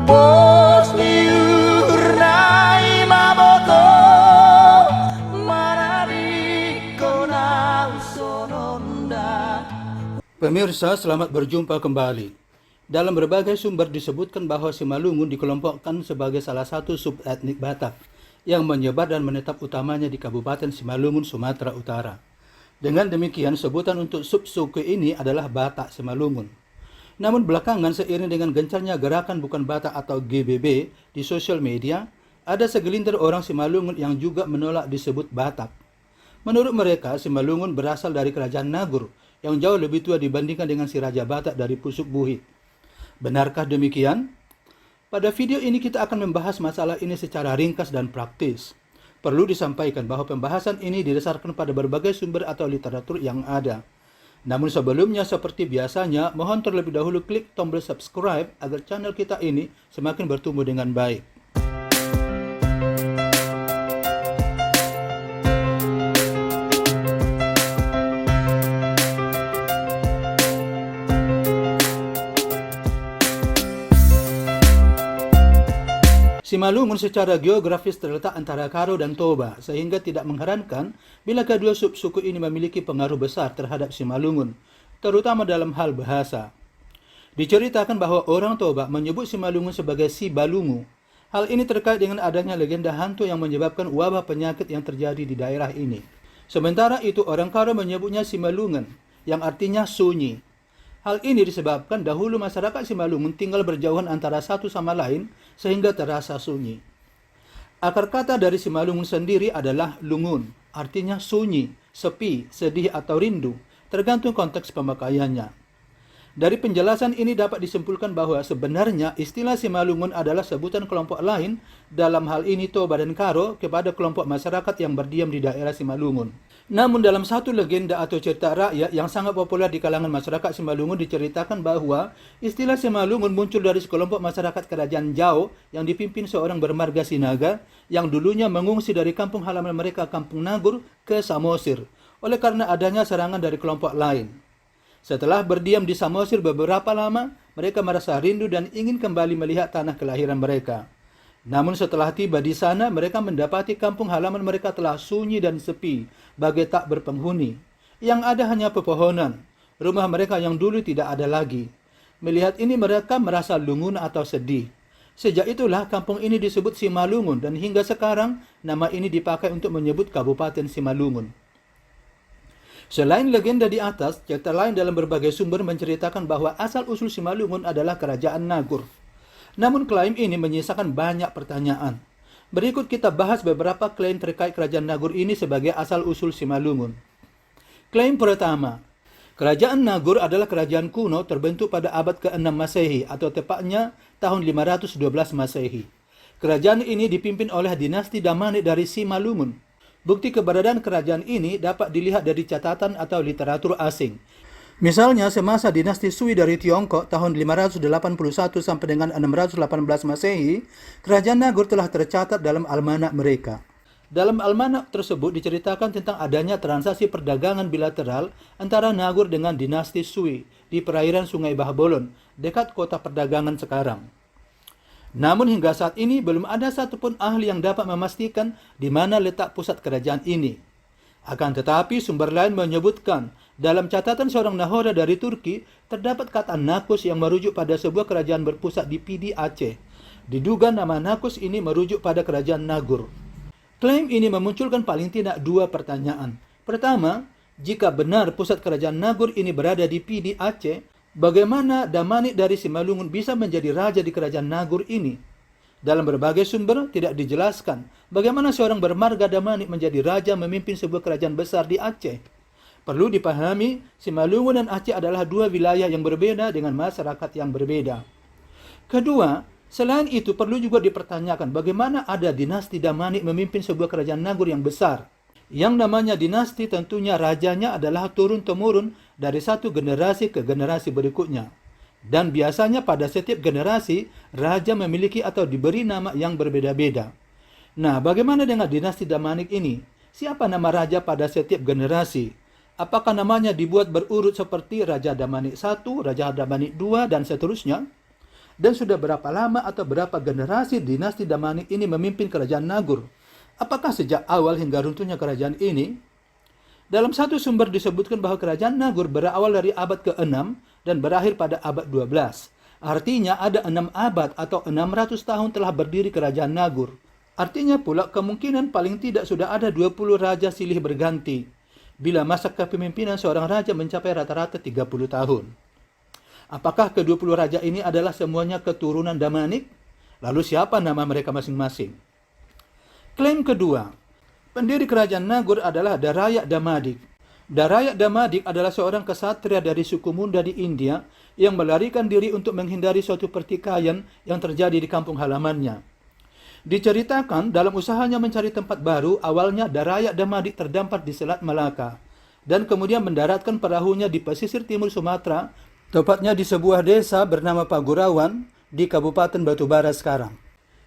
Pos diurnai mamoto manariko nang sononda. Pemirsa, selamat berjumpa kembali. Dalam berbagai sumber disebutkan bahwa Simalungun dikelompokkan sebagai salah satu subetnik Batak yang menyebar dan menetap utamanya di Kabupaten Simalungun, Sumatera Utara. Dengan demikian, sebutan untuk subsuku ini adalah Batak Simalungun. Namun belakangan seiring dengan gencarnya gerakan Bukan Batak atau GBB di sosial media, ada segelintir orang Simalungun yang juga menolak disebut Batak. Menurut mereka, Simalungun berasal dari kerajaan Nagur yang jauh lebih tua dibandingkan dengan si Raja Batak dari Pusuk Buhit. Benarkah demikian? Pada video ini kita akan membahas masalah ini secara ringkas dan praktis. Perlu disampaikan bahwa pembahasan ini didasarkan pada berbagai sumber atau literatur yang ada. Namun sebelumnya, seperti biasanya, mohon terlebih dahulu klik tombol subscribe agar channel kita ini semakin bertumbuh dengan baik. Simalungun secara geografis terletak antara Karo dan Toba, sehingga tidak mengherankan bila kedua subsuku ini memiliki pengaruh besar terhadap Simalungun, terutama dalam hal bahasa. Diceritakan bahwa orang Toba menyebut Simalungun sebagai Sibalungu. Hal ini terkait dengan adanya legenda hantu yang menyebabkan wabah penyakit yang terjadi di daerah ini. Sementara itu orang Karo menyebutnya Simalungun, yang artinya sunyi. Hal ini disebabkan dahulu masyarakat Simalungun tinggal berjauhan antara satu sama lain sehingga terasa sunyi. Akar kata dari Simalungun sendiri adalah lungun, artinya sunyi, sepi, sedih atau rindu, tergantung konteks pemakaiannya. Dari penjelasan ini dapat disimpulkan bahwa sebenarnya istilah Simalungun adalah sebutan kelompok lain, dalam hal ini Toba dan Karo, kepada kelompok masyarakat yang berdiam di daerah Simalungun. Namun dalam satu legenda atau cerita rakyat yang sangat populer di kalangan masyarakat Simalungun diceritakan bahwa istilah Simalungun muncul dari sekelompok masyarakat kerajaan Jawa yang dipimpin seorang bermarga Sinaga yang dulunya mengungsi dari kampung halaman mereka Kampung Nagur ke Samosir oleh karena adanya serangan dari kelompok lain. Setelah berdiam di Samosir beberapa lama, mereka merasa rindu dan ingin kembali melihat tanah kelahiran mereka. Namun setelah tiba di sana, mereka mendapati kampung halaman mereka telah sunyi dan sepi, bagai tak berpenghuni. Yang ada hanya pepohonan. Rumah mereka yang dulu tidak ada lagi. Melihat ini mereka merasa lungun atau sedih. Sejak itulah kampung ini disebut Simalungun dan hingga sekarang nama ini dipakai untuk menyebut Kabupaten Simalungun. Selain legenda di atas, cerita lain dalam berbagai sumber menceritakan bahwa asal-usul Simalungun adalah kerajaan Nagur. Namun klaim ini menyisakan banyak pertanyaan. Berikut kita bahas beberapa klaim terkait kerajaan Nagur ini sebagai asal-usul Simalungun. Klaim pertama, kerajaan Nagur adalah kerajaan kuno terbentuk pada abad ke-6 Masehi atau tepatnya tahun 512 Masehi. Kerajaan ini dipimpin oleh dinasti Damanik dari Simalungun. Bukti keberadaan kerajaan ini dapat dilihat dari catatan atau literatur asing. Misalnya, semasa dinasti Sui dari Tiongkok tahun 581 sampai dengan 618 Masehi, kerajaan Nagur telah tercatat dalam almanak mereka. Dalam almanak tersebut diceritakan tentang adanya transaksi perdagangan bilateral antara Nagur dengan dinasti Sui di perairan Sungai Bahbolon, dekat kota perdagangan sekarang. Namun hingga saat ini belum ada satupun ahli yang dapat memastikan di mana letak pusat kerajaan ini. Akan tetapi sumber lain menyebutkan dalam catatan seorang nahoda dari Turki terdapat kata Nakus yang merujuk pada sebuah kerajaan berpusat di Pidi Aceh. Diduga nama Nakus ini merujuk pada kerajaan Nagur. Klaim ini memunculkan paling tidak dua pertanyaan. Pertama, jika benar pusat kerajaan Nagur ini berada di Pidi Aceh, bagaimana Damanik dari Simalungun bisa menjadi raja di kerajaan Nagur ini? Dalam berbagai sumber tidak dijelaskan bagaimana seorang bermarga Damanik menjadi raja memimpin sebuah kerajaan besar di Aceh. Perlu dipahami, Simalungun dan Aceh adalah dua wilayah yang berbeda dengan masyarakat yang berbeda. Kedua, selain itu perlu juga dipertanyakan bagaimana ada dinasti Damanik memimpin sebuah kerajaan Nagur yang besar. Yang namanya dinasti tentunya rajanya adalah turun-temurun dari satu generasi ke generasi berikutnya. Dan biasanya pada setiap generasi, raja memiliki atau diberi nama yang berbeda-beda. Nah, bagaimana dengan dinasti Damanik ini? Siapa nama raja pada setiap generasi? Apakah namanya dibuat berurut seperti Raja Damanik I, Raja Damanik II, dan seterusnya? Dan sudah berapa lama atau berapa generasi dinasti Damanik ini memimpin kerajaan Nagur? Apakah sejak awal hingga runtuhnya kerajaan ini? Dalam satu sumber disebutkan bahwa kerajaan Nagur berawal dari abad ke-6 dan berakhir pada abad 12. Artinya ada 6 abad atau 600 tahun telah berdiri kerajaan Nagur. Artinya pula kemungkinan paling tidak sudah ada 20 raja silih berganti, bila masa kepemimpinan seorang raja mencapai rata-rata 30 tahun. Apakah ke-20 raja ini adalah semuanya keturunan Damanik? Lalu siapa nama mereka masing-masing? Klaim kedua, pendiri kerajaan Nagur adalah Darayak Damadik. Darayak Damadik adalah seorang kesatria dari suku Munda di India yang melarikan diri untuk menghindari suatu pertikaian yang terjadi di kampung halamannya. Diceritakan dalam usahanya mencari tempat baru, awalnya Darayak Damadik terdampar di Selat Malaka dan kemudian mendaratkan perahunya di pesisir timur Sumatera, tepatnya di sebuah desa bernama Pagurawan di Kabupaten Batubara sekarang.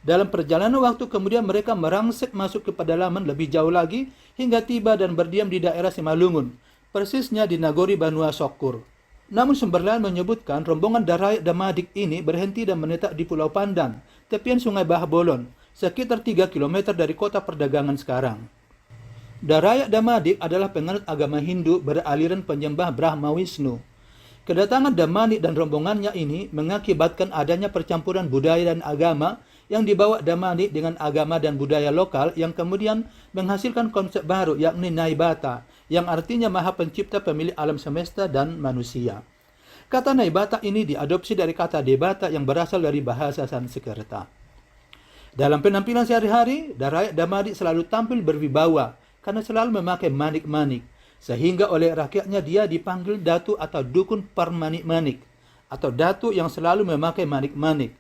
Dalam perjalanan waktu kemudian mereka merangsek masuk ke pedalaman lebih jauh lagi hingga tiba dan berdiam di daerah Simalungun, persisnya di Nagori Banua Sokkur. Namun sumber lain menyebutkan rombongan Darayak Damadik ini berhenti dan menetap di Pulau Pandan, tepian Sungai Bahabolon, sekitar 3 km dari kota perdagangan sekarang. Darayak Damadik adalah penganut agama Hindu beraliran penyembah Brahma Wisnu. Kedatangan Damanik dan rombongannya ini mengakibatkan adanya percampuran budaya dan agama yang dibawa Damanik dengan agama dan budaya lokal yang kemudian menghasilkan konsep baru yakni Naibata, yang artinya Maha Pencipta pemilik alam semesta dan manusia. Kata Naibata ini diadopsi dari kata Debata yang berasal dari bahasa Sanskerta. Dalam penampilan sehari-hari, Darayak Damadik selalu tampil berwibawa karena selalu memakai manik-manik, sehingga oleh rakyatnya dia dipanggil Datu atau Dukun Permanik-manik, atau Datu yang selalu memakai manik-manik.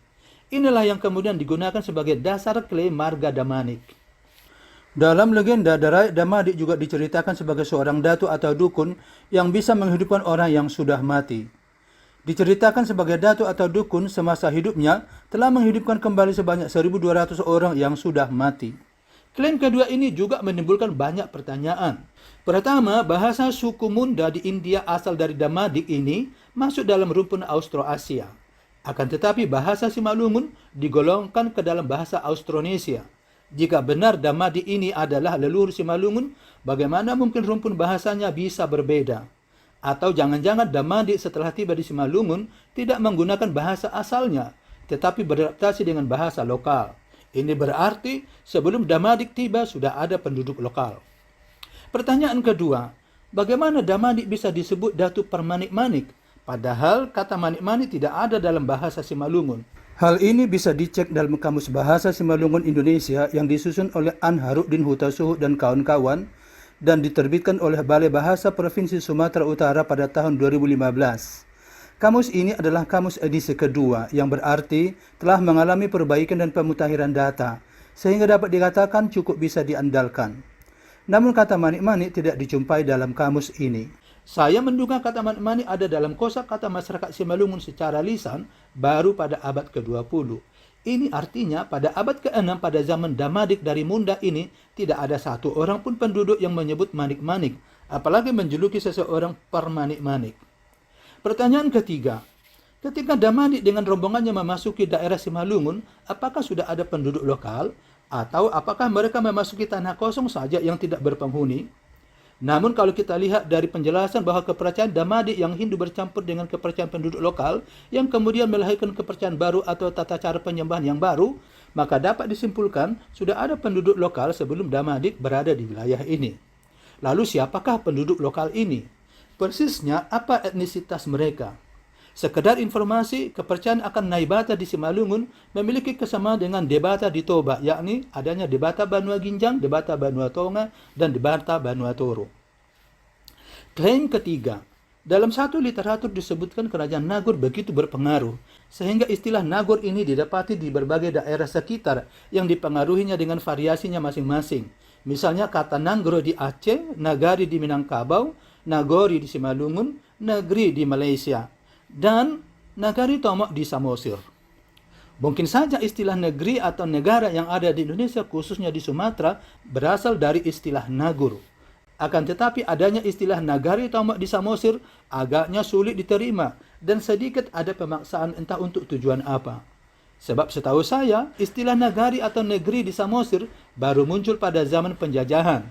Inilah yang kemudian digunakan sebagai dasar klaim marga Damanik. Dalam legenda, Darayak Damadik juga diceritakan sebagai seorang datu atau dukun yang bisa menghidupkan orang yang sudah mati. Diceritakan sebagai datu atau dukun semasa hidupnya telah menghidupkan kembali sebanyak 1.200 orang yang sudah mati. Klaim kedua ini juga menimbulkan banyak pertanyaan. Pertama, bahasa suku Munda di India asal dari Damadik ini masuk dalam rumpun Austroasia. Akan tetapi bahasa Simalungun digolongkan ke dalam bahasa Austronesia. Jika benar Damadik ini adalah leluhur Simalungun, bagaimana mungkin rumpun bahasanya bisa berbeda? Atau jangan-jangan Damadik setelah tiba di Simalungun tidak menggunakan bahasa asalnya, tetapi beradaptasi dengan bahasa lokal. Ini berarti sebelum Damadik tiba sudah ada penduduk lokal. Pertanyaan kedua, bagaimana Damadik bisa disebut Datu Permanik-manik? Padahal kata manik-manik tidak ada dalam bahasa Simalungun. Hal ini bisa dicek dalam Kamus Bahasa Simalungun Indonesia yang disusun oleh Anharuddin Hutasuhu dan kawan-kawan dan diterbitkan oleh Balai Bahasa Provinsi Sumatera Utara pada tahun 2015. Kamus ini adalah kamus edisi kedua yang berarti telah mengalami perbaikan dan pemutakhiran data, sehingga dapat dikatakan cukup bisa diandalkan. Namun kata manik-manik tidak dijumpai dalam kamus ini. Saya menduga kata manik-manik ada dalam kosakata masyarakat Simalungun secara lisan baru pada abad ke-20. Ini artinya pada abad ke-6 pada zaman Damadik dari Munda ini tidak ada satu orang pun penduduk yang menyebut manik-manik, apalagi menjuluki seseorang permanik-manik. Pertanyaan ketiga, ketika Damadik dengan rombongannya memasuki daerah Simalungun, apakah sudah ada penduduk lokal? Atau apakah mereka memasuki tanah kosong saja yang tidak berpenghuni? Namun kalau kita lihat dari penjelasan bahwa kepercayaan Damadik yang Hindu bercampur dengan kepercayaan penduduk lokal yang kemudian melahirkan kepercayaan baru atau tata cara penyembahan yang baru, maka dapat disimpulkan sudah ada penduduk lokal sebelum Damadik berada di wilayah ini. Lalu siapakah penduduk lokal ini? Persisnya apa etnisitas mereka? Sekedar informasi, kepercayaan akan Naibata di Simalungun memiliki kesamaan dengan Debata di Toba, yakni adanya Debata Banua Ginjang, Debata Banua Tonga, dan Debata Banua Toro. Klaim ketiga, dalam satu literatur disebutkan kerajaan Nagur begitu berpengaruh, sehingga istilah Nagur ini didapati di berbagai daerah sekitar yang dipengaruhinya dengan variasinya masing-masing. Misalnya kata Nanggro di Aceh, Nagari di Minangkabau, Nagori di Simalungun, Negeri di Malaysia, dan Nagari Tomok di Samosir. Mungkin saja istilah negeri atau negara yang ada di Indonesia khususnya di Sumatera berasal dari istilah Nagur. Akan tetapi adanya istilah Nagari Toba di Samosir agaknya sulit diterima dan sedikit ada pemaksaan entah untuk tujuan apa. Sebab setahu saya, istilah Nagari atau negeri di Samosir baru muncul pada zaman penjajahan.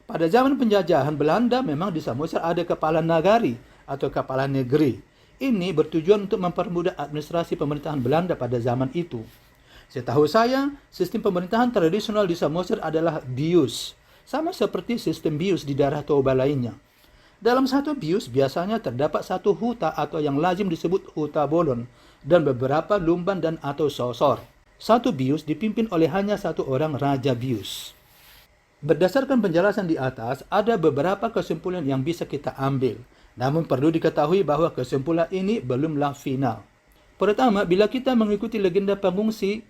Pada zaman penjajahan Belanda memang di Samosir ada kepala Nagari atau kepala negeri. Ini bertujuan untuk mempermudah administrasi pemerintahan Belanda pada zaman itu. Setahu saya, sistem pemerintahan tradisional di Samosir adalah bius, sama seperti sistem bius di daerah Toba lainnya. Dalam satu bius biasanya terdapat satu huta atau yang lazim disebut huta bolon dan beberapa lumban dan atau sosor. Satu bius dipimpin oleh hanya satu orang raja bius. Berdasarkan penjelasan di atas, ada beberapa kesimpulan yang bisa kita ambil. Namun perlu diketahui bahwa kesimpulan ini belumlah final. Pertama, bila kita mengikuti legenda pengungsi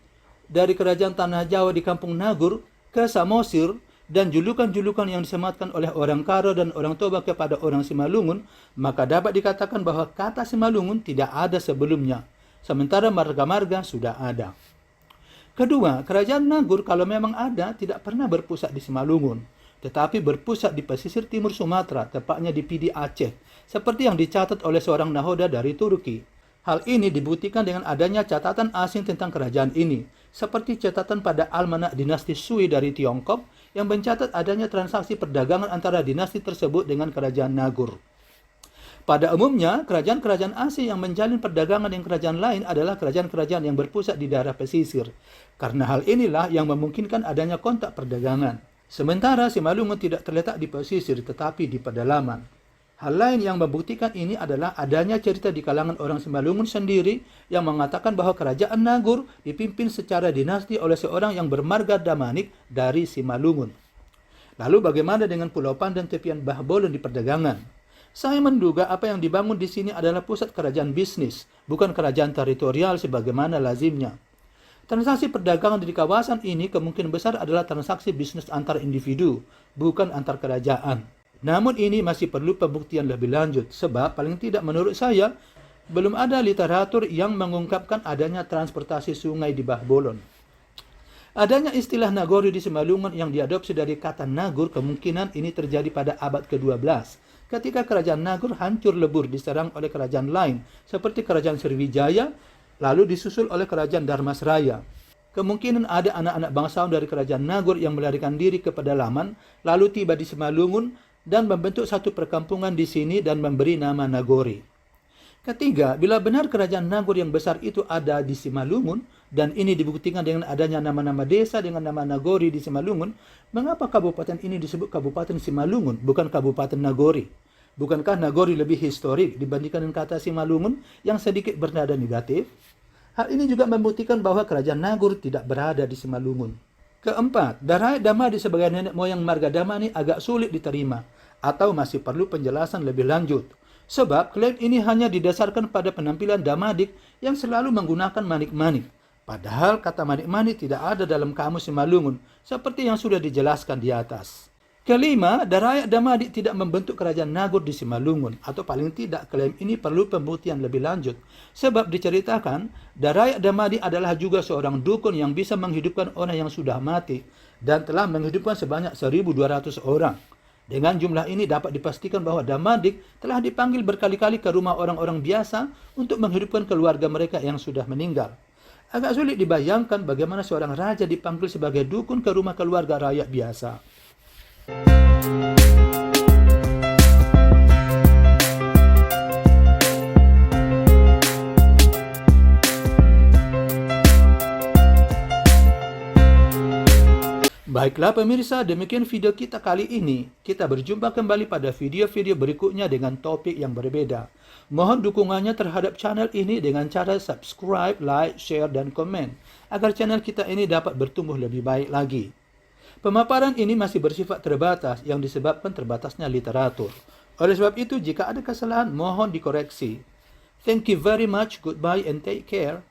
dari kerajaan Tanah Jawa di Kampung Nagur ke Samosir dan julukan-julukan yang disematkan oleh orang Karo dan orang Toba kepada orang Simalungun, maka dapat dikatakan bahwa kata Simalungun tidak ada sebelumnya, sementara marga-marga sudah ada. Kedua, kerajaan Nagur kalau memang ada tidak pernah berpusat di Simalungun, tetapi berpusat di pesisir timur Sumatera, tepatnya di Pidi Aceh, seperti yang dicatat oleh seorang nahoda dari Turki. Hal ini dibuktikan dengan adanya catatan asing tentang kerajaan ini, seperti catatan pada Almanak Dinasti Sui dari Tiongkok yang mencatat adanya transaksi perdagangan antara dinasti tersebut dengan kerajaan Nagur. Pada umumnya, kerajaan-kerajaan asing yang menjalin perdagangan dengan kerajaan lain adalah kerajaan-kerajaan yang berpusat di daerah pesisir. Karena hal inilah yang memungkinkan adanya kontak perdagangan. Sementara Simalungun tidak terletak di pesisir tetapi di pedalaman. Hal lain yang membuktikan ini adalah adanya cerita di kalangan orang Simalungun sendiri yang mengatakan bahwa kerajaan Nagur dipimpin secara dinasti oleh seorang yang bermarga Damanik dari Simalungun. Lalu bagaimana dengan Pulau Pandan tepian Bahbolon di perdagangan? Saya menduga apa yang dibangun di sini adalah pusat kerajaan bisnis, bukan kerajaan teritorial sebagaimana lazimnya. Transaksi perdagangan di kawasan ini kemungkinan besar adalah transaksi bisnis antar individu, bukan antar kerajaan. Namun ini masih perlu pembuktian lebih lanjut, sebab paling tidak menurut saya, belum ada literatur yang mengungkapkan adanya transportasi sungai di Bahbolon. Adanya istilah Nagori di Simalungun yang diadopsi dari kata Nagur kemungkinan ini terjadi pada abad ke-12, ketika kerajaan Nagur hancur lebur diserang oleh kerajaan lain, seperti kerajaan Sriwijaya, lalu disusul oleh kerajaan Dharmasraya. Kemungkinan ada anak-anak bangsawan dari kerajaan Nagur yang melarikan diri ke pedalaman, lalu tiba di Simalungun, dan membentuk satu perkampungan di sini dan memberi nama Nagori. Ketiga, bila benar kerajaan Nagur yang besar itu ada di Simalungun, dan ini dibuktikan dengan adanya nama-nama desa dengan nama Nagori di Simalungun, mengapa kabupaten ini disebut Kabupaten Simalungun, bukan Kabupaten Nagori? Bukankah Nagori lebih historik dibandingkan dengan kata Simalungun yang sedikit bernada negatif? Hal ini juga membuktikan bahwa kerajaan Nagur tidak berada di Simalungun. Keempat, Darai Damadi sebagai nenek moyang marga Damani agak sulit diterima atau masih perlu penjelasan lebih lanjut. Sebab klaim ini hanya didasarkan pada penampilan Damadik yang selalu menggunakan manik-manik. Padahal kata manik-manik tidak ada dalam kamus Simalungun seperti yang sudah dijelaskan di atas. Kelima, Darai Damadi tidak membentuk kerajaan Nagur di Simalungun, atau paling tidak klaim ini perlu pembuktian lebih lanjut. Sebab diceritakan, Darai Damadi adalah juga seorang dukun yang bisa menghidupkan orang yang sudah mati dan telah menghidupkan sebanyak 1.200 orang. Dengan jumlah ini dapat dipastikan bahwa Damadik telah dipanggil berkali-kali ke rumah orang-orang biasa untuk menghidupkan keluarga mereka yang sudah meninggal. Agak sulit dibayangkan bagaimana seorang raja dipanggil sebagai dukun ke rumah keluarga rakyat biasa. Baiklah pemirsa, demikian video kita kali ini. Kita berjumpa kembali pada video-video berikutnya dengan topik yang berbeda. Mohon dukungannya terhadap channel ini dengan cara subscribe, like, share, dan komen, agar channel kita ini dapat bertumbuh lebih baik lagi. Pemaparan ini masih bersifat terbatas yang disebabkan terbatasnya literatur. Oleh sebab itu, jika ada kesalahan, mohon dikoreksi. Thank you very much, goodbye and take care.